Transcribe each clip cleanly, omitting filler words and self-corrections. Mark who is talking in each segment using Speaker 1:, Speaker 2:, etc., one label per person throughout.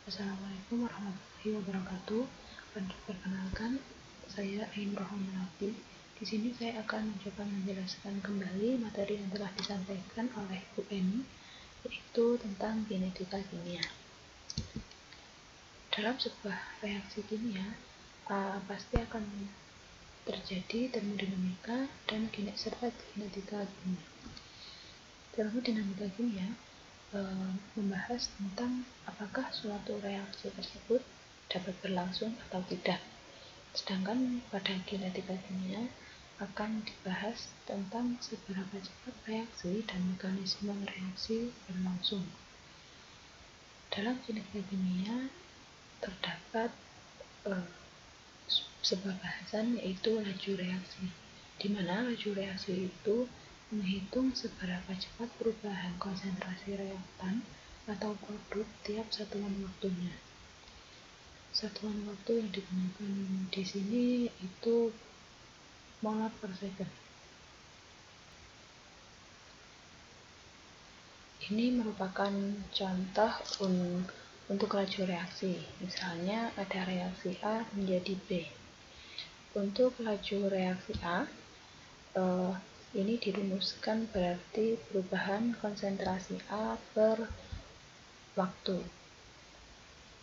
Speaker 1: Assalamualaikum warahmatullahi wabarakatuh. Perkenalkan, saya Ainur Rahmanawati. Di sini saya akan mencoba menjelaskan kembali materi yang telah disampaikan oleh Bu Eni, yaitu tentang kinetika kimia. Dalam sebuah reaksi kimia, pasti akan terjadi termodinamika dan serta kinetika kimia. Termodinamika kimia membahas tentang apakah suatu reaksi tersebut dapat berlangsung atau tidak. Sedangkan pada kinetika kimia akan dibahas tentang seberapa cepat reaksi dan mekanisme reaksi berlangsung. Dalam kinetika kimia terdapat sebuah bahasan, yaitu laju reaksi, di mana laju reaksi itu menghitung seberapa cepat perubahan konsentrasi reaktan atau produk tiap satuan waktunya. Satuan waktu yang digunakan di sini yaitu molar per second. Ini merupakan contoh untuk laju reaksi. Misalnya ada reaksi A menjadi B. Untuk laju reaksi A, ini dirumuskan berarti perubahan konsentrasi A per waktu.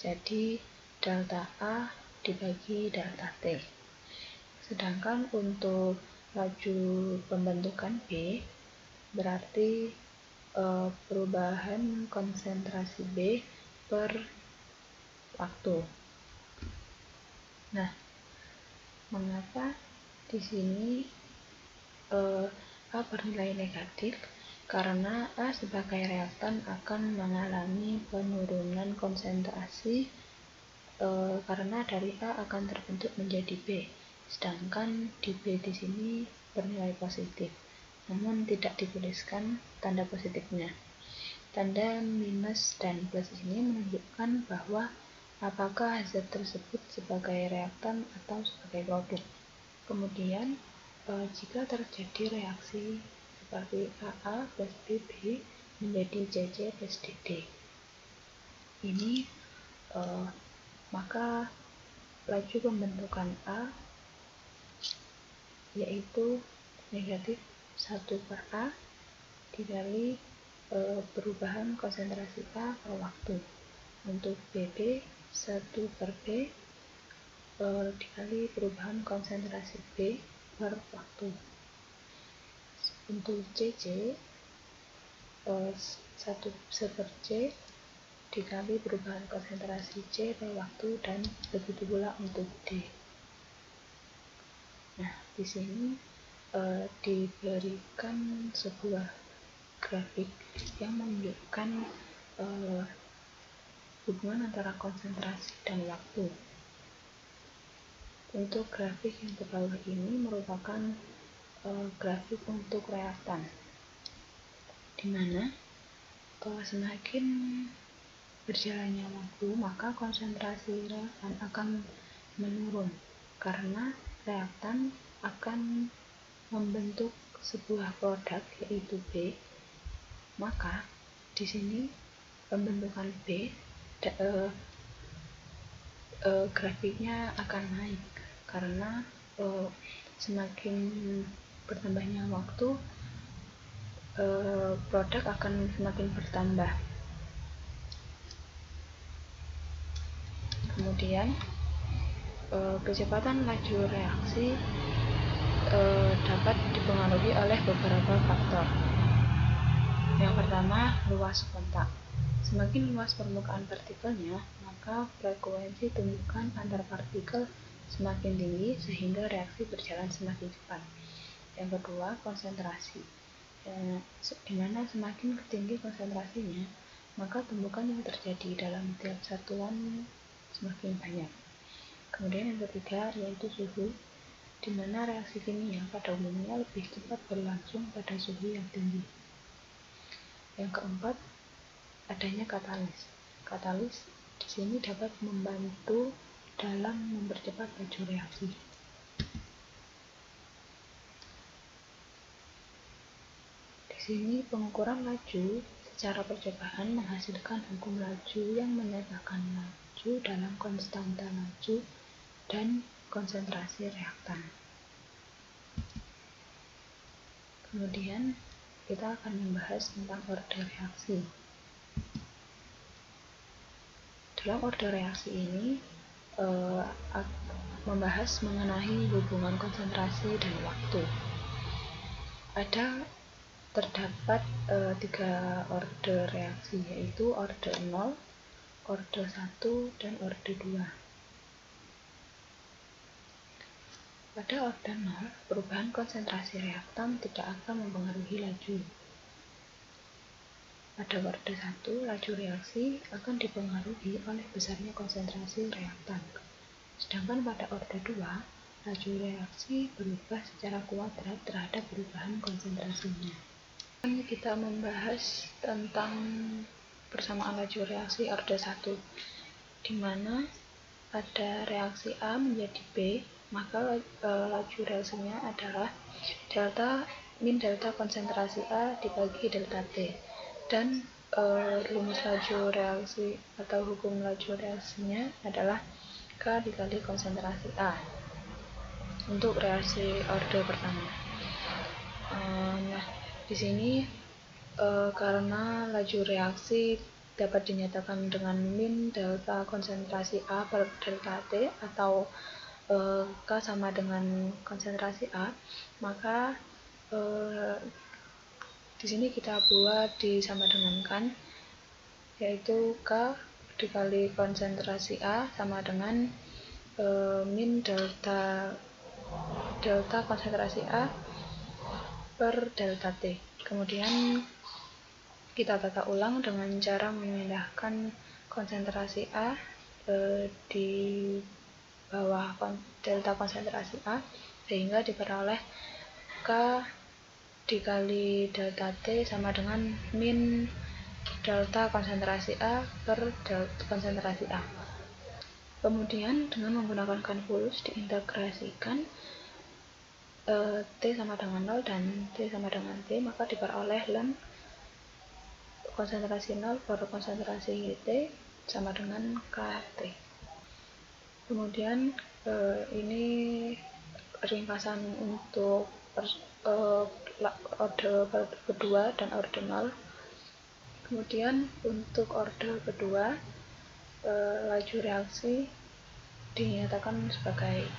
Speaker 1: Jadi delta A dibagi delta T. Sedangkan untuk laju pembentukan B berarti perubahan konsentrasi B per waktu. Nah, mengapa di sini A bernilai negatif? Karena A sebagai reaktan akan mengalami penurunan konsentrasi karena dari A akan terbentuk menjadi B, sedangkan di B di sini bernilai positif, namun tidak dituliskan tanda positifnya. Tanda minus dan plus ini menunjukkan bahwa apakah zat tersebut sebagai reaktan atau sebagai produk. Kemudian jika terjadi reaksi seperti AA plus BB menjadi CC plus DD, ini maka laju pembentukan A yaitu negatif 1 per A dikali perubahan konsentrasi A per waktu. Untuk BB 1 per B dikali perubahan konsentrasi B per waktu. Untuk CC 1 per C dikali perubahan konsentrasi C per waktu, dan begitu pula untuk D. Nah, di sini diberikan sebuah grafik yang menunjukkan hubungan antara konsentrasi dan waktu. Untuk grafik yang ke bawah ini merupakan grafik untuk reaktan, di mana semakin berjalannya waktu maka konsentrasi reaktan akan menurun karena reaktan akan membentuk sebuah produk yaitu B. Maka di sini pembentukan B grafiknya akan naik karena semakin bertambahnya waktu produk akan semakin bertambah. Kemudian kecepatan laju reaksi dapat dipengaruhi oleh beberapa faktor. Yang pertama, luas kontak. Semakin luas permukaan partikelnya, maka frekuensi tumbukan antar partikel semakin tinggi sehingga reaksi berjalan semakin cepat. Yang kedua, konsentrasi. Di mana semakin tinggi konsentrasinya, maka tumbukan yang terjadi dalam tiap satuan semakin banyak. Kemudian yang ketiga yaitu suhu, di mana reaksi kimia pada umumnya lebih cepat berlangsung pada suhu yang tinggi. Yang keempat, adanya katalis. Katalis di sini dapat membantu dalam mempercepat laju reaksi. Di sini pengukuran laju secara percobaan menghasilkan hukum laju yang menyatakan laju dalam konstanta laju dan konsentrasi reaktan. Kemudian kita akan membahas tentang orde reaksi. Dalam orde reaksi ini membahas mengenai hubungan konsentrasi dan waktu. Terdapat 3 orde reaksi, yaitu orde 0, orde 1, dan orde 2. Pada orde 0, perubahan konsentrasi reaktan tidak akan mempengaruhi laju. Pada orde 1, laju reaksi akan dipengaruhi oleh besarnya konsentrasi reaktan. Sedangkan pada orde 2, laju reaksi berubah secara kuadrat terhadap perubahan konsentrasinya. Kita membahas tentang persamaan laju reaksi orde 1, di mana pada reaksi A menjadi B, maka laju reaksinya adalah min delta konsentrasi A dibagi delta T, dan rumus laju reaksi atau hukum laju reaksinya adalah K dikali konsentrasi A untuk reaksi orde pertama. Di sini karena laju reaksi dapat dinyatakan dengan min delta konsentrasi A per delta T atau K sama dengan konsentrasi A, maka di sini kita buat disama dengankan, yaitu K dikali konsentrasi A sama dengan min delta konsentrasi A per delta T. Kemudian kita tata ulang dengan cara memindahkan konsentrasi A di bawah delta konsentrasi A, sehingga diperoleh K dikali delta T sama dengan min delta konsentrasi A per delta konsentrasi A. Kemudian dengan menggunakan kalkulus diintegrasikan T sama dengan 0 dan T sama dengan T, maka diperoleh ln konsentrasi 0 per konsentrasi T sama dengan KT. Kemudian ini ringkasan untuk orde kedua dan orde 0. Kemudian untuk orde kedua, laju reaksi dinyatakan sebagai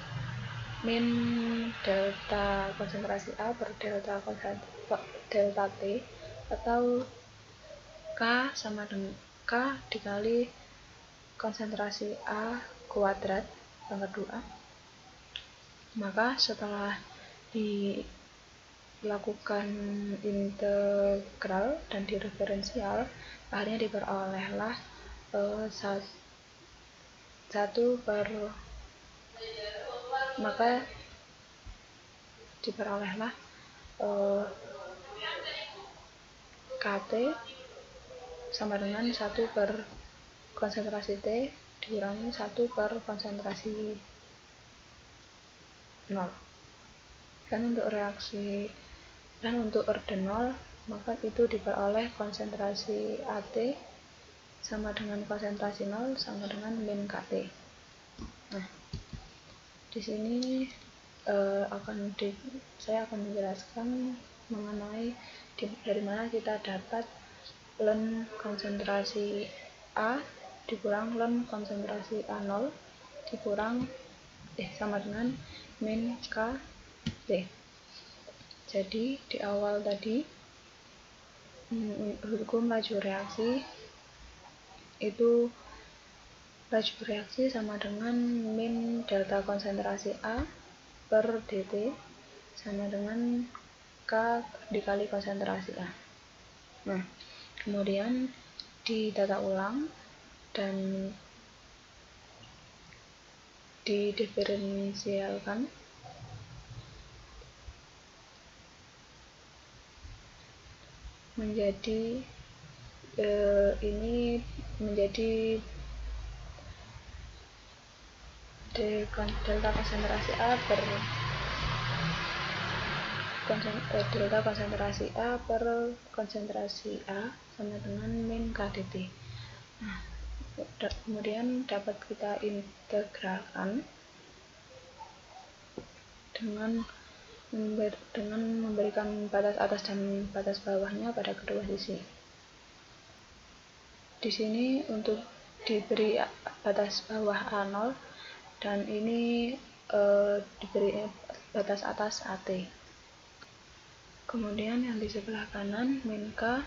Speaker 1: min delta konsentrasi A per delta T atau K sama dengan K dikali konsentrasi A kuadrat pangkat 2. Maka setelah dilakukan integral dan diferensial, akhirnya diperolehlah 1 per maka diperolehlah KT sama dengan 1 per konsentrasi T dikurangi 1 per konsentrasi 0. Dan untuk orde 0, maka itu diperoleh konsentrasi AT sama dengan konsentrasi 0 sama dengan min KT. Nah, di sini saya akan menjelaskan mengenai dari mana kita dapat ln konsentrasi A dikurang ln konsentrasi A0 dikurang sama dengan min KT. Jadi di awal tadi hukum laju reaksi itu laju reaksi sama dengan min delta konsentrasi A per dt sama dengan K dikali konsentrasi A. Nah, kemudian ditata ulang dan didiferensialkan menjadi ini menjadi delta konsentrasi A per delta konsentrasi A per konsentrasi A sama dengan min KdT. Nah, kemudian dapat kita integralkan dengan memberikan batas atas dan batas bawahnya pada kedua sisi. Di sini untuk diberi batas bawah A0 dan ini diberi batas atas AT. Kemudian yang di sebelah kanan min K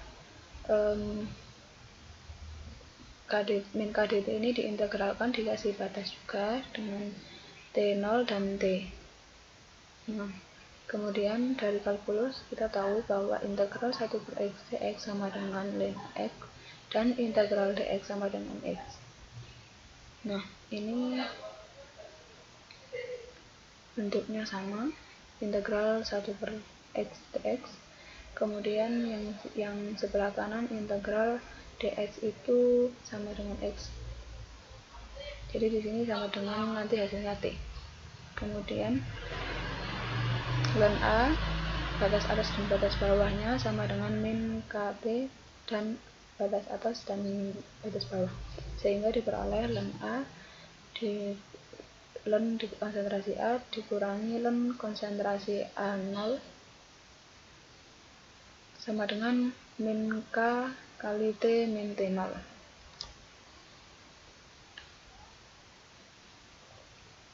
Speaker 1: min KdT ini diintegralkan dikasih batas juga dengan T0 dan T. Nah, kemudian dari kalkulus kita tahu bahwa integral 1 per X dx sama dengan ln X dan integral dx sama dengan X. Nah, ini bentuknya sama, integral 1 per X dx, kemudian yang sebelah kanan integral dx itu sama dengan X. Jadi di sini sama dengan nanti hasilnya T. Kemudian ln A batas atas dan batas bawahnya sama dengan min KT dan batas atas dan batas bawah, sehingga diperoleh ln A ln di konsentrasi A dikurangi ln konsentrasi A0 sama dengan min K kali T min T0.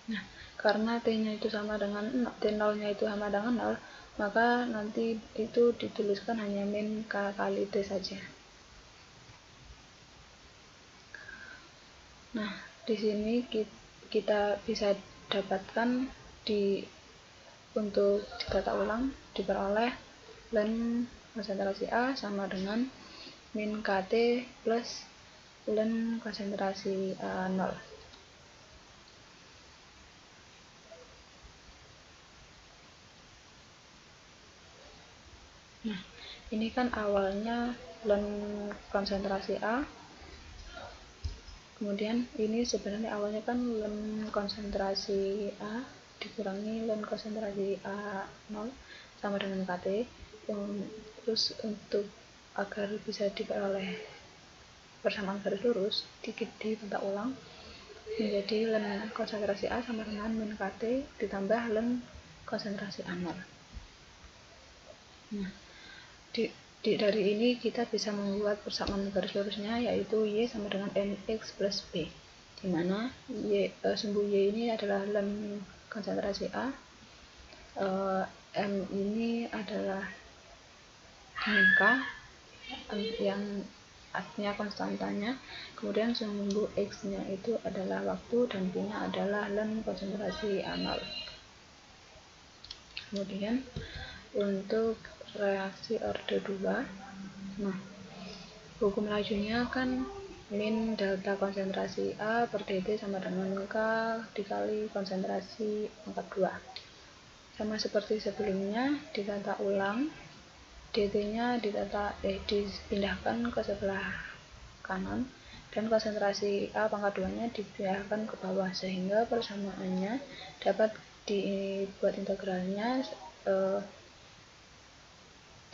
Speaker 1: Nah, karena T-nya itu sama dengan T0-nya itu sama dengan 0, maka nanti itu dituliskan hanya min K kali T saja. Nah, di sini kita bisa dapatkan untuk ditata ulang diperoleh ln konsentrasi A sama dengan min KT plus ln konsentrasi A0. Nah, ini kan awalnya ln konsentrasi A, kemudian ini sebenarnya awalnya kan ln konsentrasi A dikurangi ln konsentrasi A0 sama dengan KT. Terus untuk agar bisa diperoleh persamaan garis lurus, ditata ulang menjadi ln konsentrasi A sama dengan min KT ditambah ln konsentrasi A0. Nah, dari ini kita bisa membuat persamaan garis lurusnya, yaitu Y sama dengan MX plus B, di mana sumbu Y ini adalah ln konsentrasi A, M ini adalah min K yang artinya konstantanya, kemudian sumbu X nya itu adalah waktu dan B nya adalah ln konsentrasi A0. Kemudian untuk reaksi orde 2, nah, hukum lajunya kan min delta konsentrasi A per dt sama dengan K dikali konsentrasi pangkat 2. Sama seperti sebelumnya, ditata ulang, dt-nya dipindahkan ke sebelah kanan dan konsentrasi A pangkat 2-nya dipindahkan ke bawah, sehingga persamaannya dapat dibuat integralnya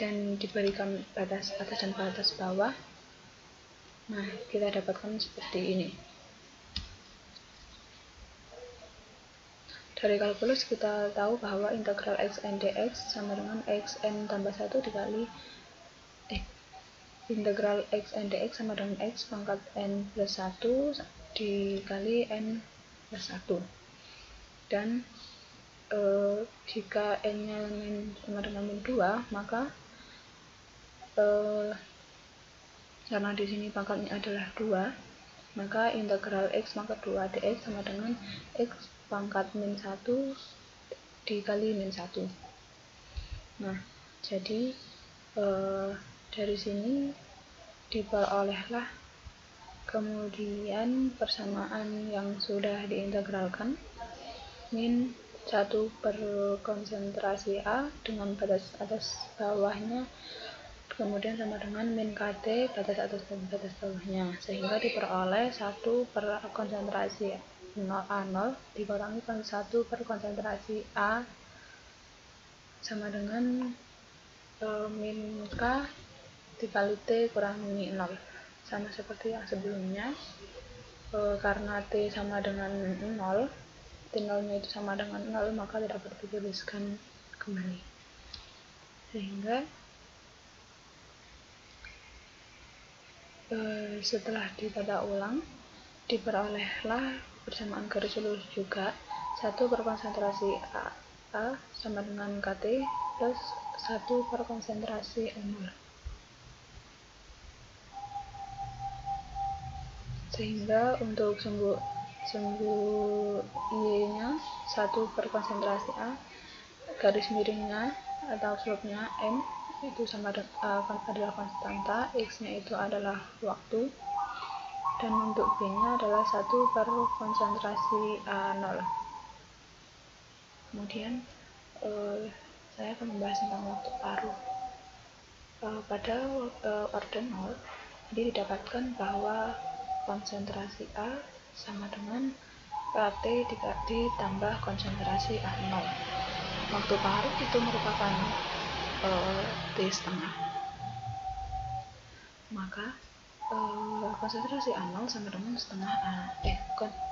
Speaker 1: dan diberikan batas atas dan batas bawah. Nah, kita dapatkan seperti ini. Dari kalkulus kita tahu bahwa integral xn dx sama dengan xn tambah 1 dikali integral xn dx sama dengan x pangkat n plus 1 dikali n plus 1. Dan jika n-nya sama dengan min 2, maka karena di sini pangkatnya adalah 2, maka integral x pangkat 2 dx sama dengan x pangkat min 1 dikali min 1. Nah, jadi dari sini diperolehlah kemudian persamaan yang sudah diintegralkan, min 1 per konsentrasi A dengan batas atas bawahnya, kemudian sama dengan min KT batas atas dan batas bawahnya, sehingga diperoleh 1 per konsentrasi A0 dikurangi 1 per konsentrasi A sama dengan min K dikali T kurangi 0, sama seperti yang sebelumnya. Karena T sama dengan 0, T0 nya itu sama dengan 0, maka tidak dapat dituliskan kembali, sehingga setelah ditata ulang diperolehlah persamaan garis lurus juga 1 per konsentrasi A sama dengan KT plus 1 per konsentrasi A0, sehingga untuk sumbu Y nya 1 per konsentrasi A, garis miringnya atau slope-nya M itu sama adalah konstanta, X nya itu adalah waktu, dan untuk B nya adalah 1 per konsentrasi A0. Kemudian saya akan membahas tentang waktu paruh. Pada orde 0 ini didapatkan bahwa konsentrasi A sama dengan KT ditambah konsentrasi A0. Waktu paruh itu merupakan T setengah, maka konsentrasi A0 sama dengan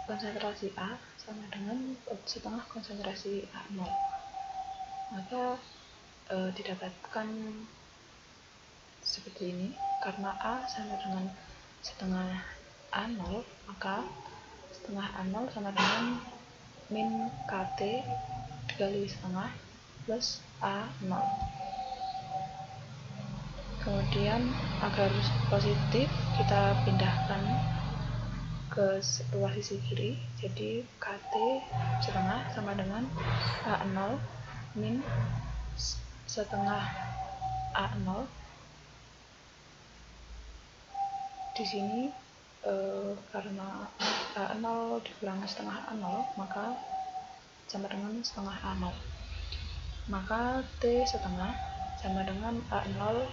Speaker 1: konsentrasi A sama dengan setengah konsentrasi A0, maka didapatkan seperti ini. Karena A sama dengan setengah A0, maka setengah A0 sama dengan min KT dikali setengah plus A0. Kemudian agar positif kita pindahkan ke luar sisi kiri, jadi KT setengah sama dengan A0 min setengah A0. Di sini karena A0 dikurangi setengah A0 maka sama dengan setengah A0, maka T setengah sama dengan A0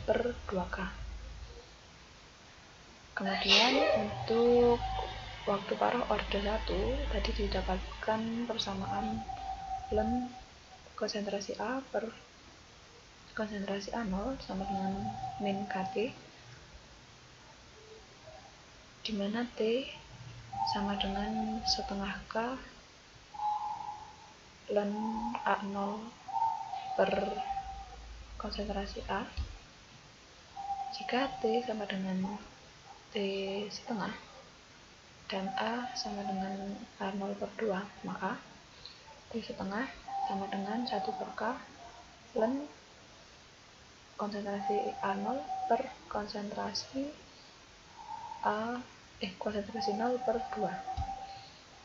Speaker 1: per 2K. Kemudian untuk waktu paruh orde 1 tadi didapatkan persamaan ln konsentrasi A per konsentrasi A0 sama dengan min KT, di mana T sama dengan setengah K ln A0 per konsentrasi A. Jika T sama dengan T setengah dan A sama dengan A0 per 2, maka T setengah sama dengan 1 per K ln konsentrasi A0 per konsentrasi konsentrasi 0 per 2,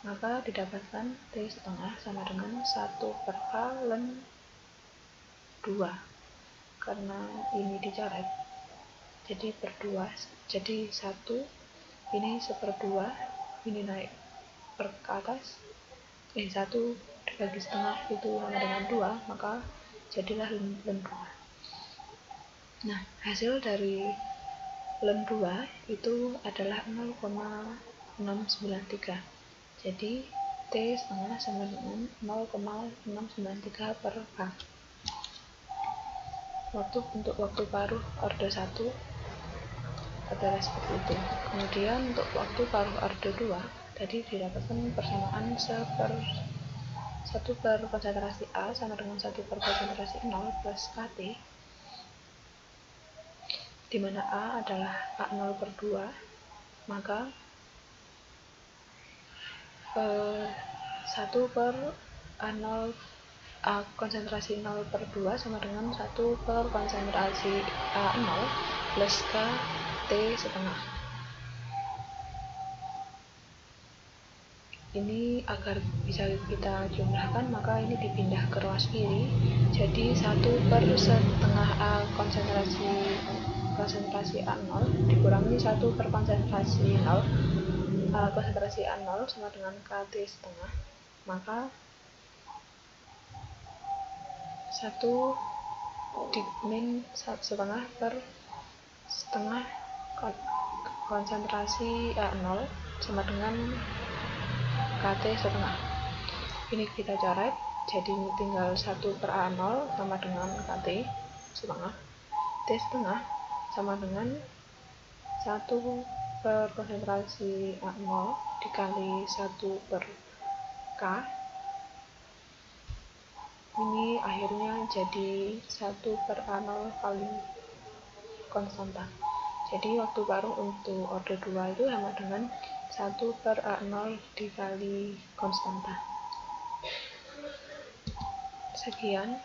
Speaker 1: maka didapatkan T setengah sama dengan 1 per K ln 2, karena ini dicoret jadi per 2, jadi 1, ini 1/2, ini naik per ke atas, 1 dibagi setengah itu sama dengan 2, maka jadilah ln 2. Nah, hasil dari ln 2 itu adalah 0,693, jadi T setengah sama dengan 0,693 per K. Untuk waktu paruh orde 1 adalah seperti itu. Kemudian untuk waktu paruh orde 2 tadi didapatkan persamaan 1 per konsentrasi A sama dengan 1 per konsentrasi 0 plus KT, di mana A adalah A0 per 2, maka 1 per A0 konsentrasi 0 per 2 sama dengan 1 per konsentrasi A0 plus K T setengah. Ini agar bisa kita jumlahkan, maka ini dipindah ke ruas kiri, jadi 1 per setengah A konsentrasi A0 dikurangi 1 per konsentrasi 0 konsentrasi A0 sama dengan KT setengah, maka 1 min setengah per setengah konsentrasi A0 sama dengan KT setengah. Ini kita coret, jadi tinggal 1/A0 sama dengan KT setengah. T setengah sama dengan 1 per konsentrasi A0 dikali 1/K. Ini akhirnya jadi 1/A0 kali konstanta. Jadi waktu paruh untuk order 2 itu sama dengan 1/A0 dikali konstanta. Sekian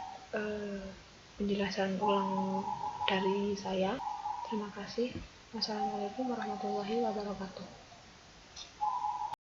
Speaker 1: penjelasan ulang dari saya. Terima kasih. Wassalamualaikum warahmatullahi wabarakatuh.